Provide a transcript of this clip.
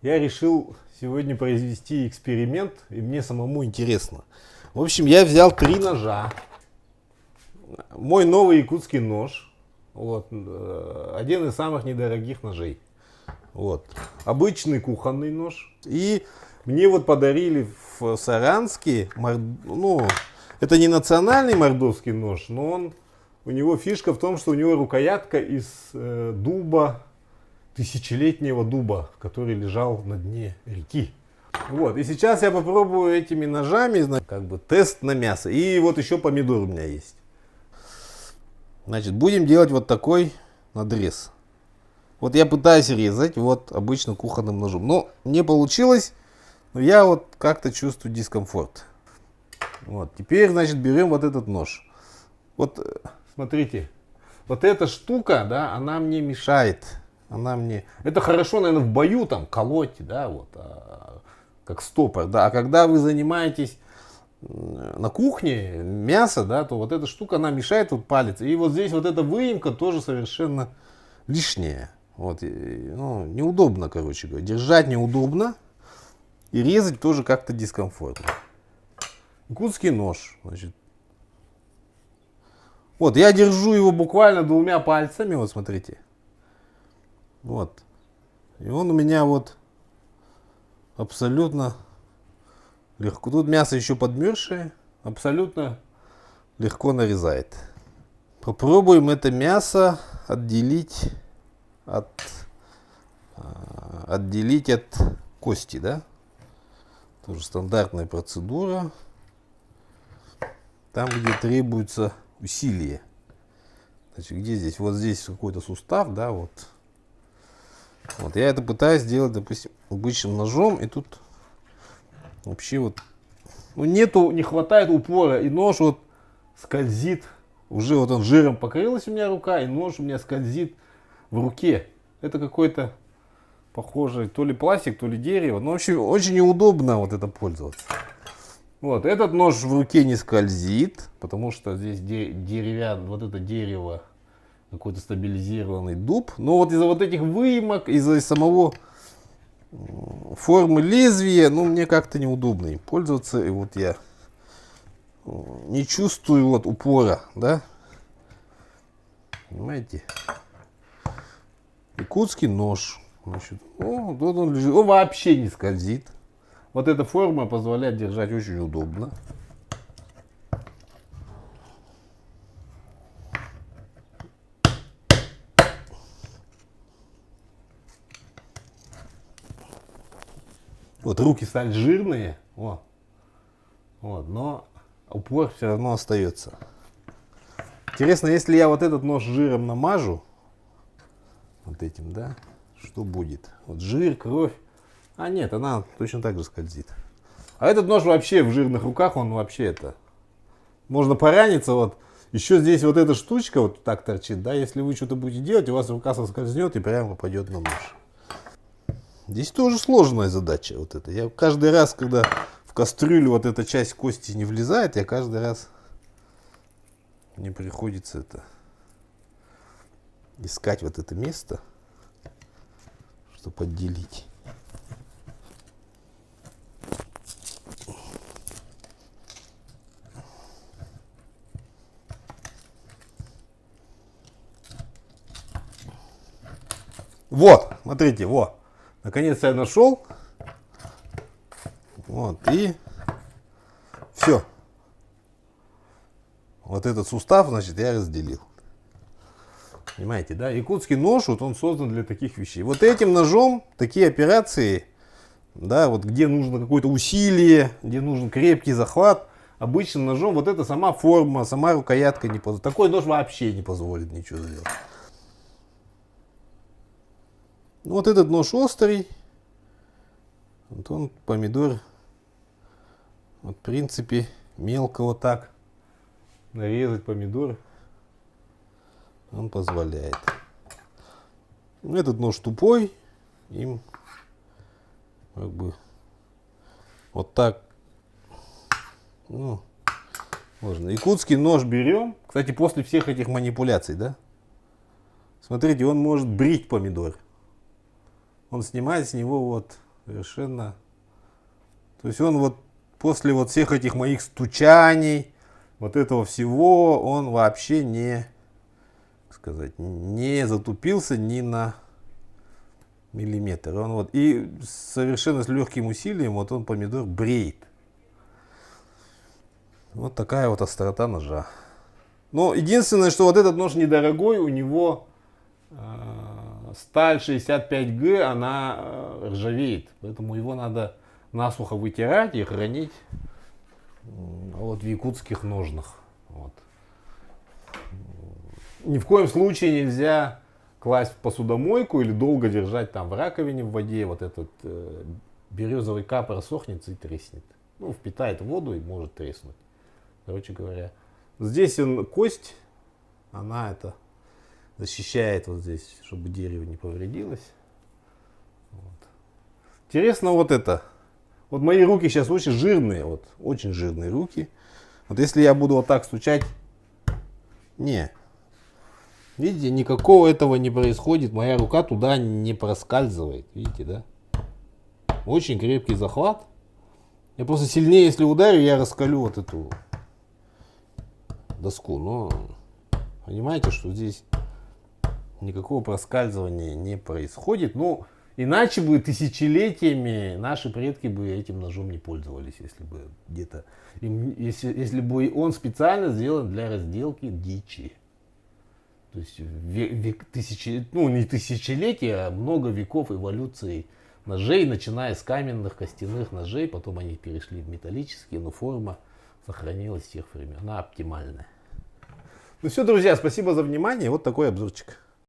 Я решил сегодня произвести эксперимент, и мне самому интересно. В общем, я взял 3 ножа. Мой новый якутский нож. Вот, один из самых недорогих ножей. Вот. Обычный кухонный нож. И мне вот подарили в Саранске, ну, это не национальный мордовский нож, но у него фишка в том, что у него рукоятка из дуба, тысячелетнего дуба, который лежал на дне реки. Вот, и сейчас я попробую этими ножами, как бы тест на мясо. И вот еще помидор у меня есть. Значит, будем делать вот такой надрез. Вот я пытаюсь резать вот обычным кухонным ножом. Но не получилось, но я вот как-то чувствую дискомфорт. Вот, теперь, значит, берем вот этот нож. Вот, смотрите, вот эта штука, да, она мне мешает. Это хорошо, наверное, в бою там колоть, да, вот, как стопор, да. А когда вы занимаетесь на кухне мясо, да, то вот эта штука, она мешает вот палец. И вот здесь вот эта выемка тоже совершенно лишняя. Вот, ну, неудобно, короче говоря. Держать неудобно. И резать тоже как-то дискомфортно. Якутский нож, значит. Вот, я держу его буквально 2 пальцами, вот смотрите. Вот. И он у меня вот абсолютно легко. Тут мясо еще подмерзшее, абсолютно легко нарезает. Попробуем это мясо отделить от кости, да? Тоже стандартная процедура. Там, где требуется усилие. Значит, где здесь? Вот здесь какой-то сустав, да, вот. Вот я это пытаюсь сделать, допустим, обычным ножом, и тут вообще вот, ну, не хватает упора, и нож вот скользит, уже вот он жиром покрылась у меня рука, и нож у меня скользит в руке. Это какой-то похожий, то ли пластик, то ли дерево, но вообще очень неудобно вот это пользоваться. Вот, этот нож в руке не скользит, потому что здесь вот это дерево, какой-то стабилизированный дуб. Но вот из-за вот этих выемок, из-за самого формы лезвия, ну, мне как-то неудобно им пользоваться. И вот я не чувствую вот упора, да. Понимаете? Якутский нож. Значит, вот он лежит. Он вообще не скользит. Вот эта форма позволяет держать очень удобно. Вот руки стали жирные, вот, но упор все равно остается. Интересно, если я вот этот нож жиром намажу, вот этим, да, что будет? Вот жир, кровь. А нет, она точно так же скользит. А этот нож вообще в жирных руках, он вообще это... Можно пораниться, вот. Еще здесь вот эта штучка вот так торчит, да, если вы что-то будете делать, у вас рука соскользнет и прямо попадет на нож. Здесь тоже сложная задача вот это. Я каждый раз, когда в кастрюлю вот эта часть кости не влезает, я каждый раз мне приходится это искать вот это место, чтобы отделить. Вот, смотрите, вот. Наконец-то я нашел. Вот, и все. Вот этот сустав, значит, я разделил. Понимаете, да? Якутский нож, вот он создан для таких вещей. Вот этим ножом такие операции, да, вот где нужно какое-то усилие, где нужен крепкий захват, обычным ножом вот эта сама форма, сама рукоятка не позволит. Такой нож вообще не позволит ничего сделать. Вот этот нож острый. Вот он, помидор, вот в принципе мелко вот так нарезать помидор он позволяет. Этот нож тупой, им как бы вот так, ну, можно. Якутский нож берем, кстати, после всех этих манипуляций, да, смотрите, он может брить помидор. Он снимает с него вот Совершенно. То есть он вот после вот всех этих моих стучаний, вот этого всего, он вообще не, как сказать, не затупился ни на миллиметр. Он вот и совершенно с легким усилием вот он помидор бреет. Вот такая вот острота ножа. Но единственное, что вот этот нож недорогой, у него сталь 65Г, она ржавеет. Поэтому его надо насухо вытирать и хранить вот в якутских ножнах. Вот. Ни в коем случае нельзя класть в посудомойку или долго держать там в раковине в воде. Вот этот березовый капор сохнет и треснет. Ну, впитает воду и может треснуть. Короче говоря, здесь кость, она это защищает вот здесь, чтобы дерево не повредилось. Вот. Интересно вот это. Вот мои руки сейчас очень жирные, вот очень жирные руки. Вот если я буду вот так стучать, не. Видите, никакого этого не происходит, моя рука туда не проскальзывает, видите, да? Очень крепкий захват. Я просто сильнее, если ударю, я раскалю вот эту доску, но понимаете, что здесь никакого проскальзывания не происходит. Ну, иначе бы тысячелетиями наши предки бы этим ножом не пользовались, если бы где-то, если бы он специально сделан для разделки дичи. То есть ну не тысячелетия, а много веков эволюции ножей, начиная с каменных, костяных ножей, потом они перешли в металлические, но форма сохранилась с тех времен, она оптимальная. Ну все, друзья, спасибо за внимание, вот такой обзорчик.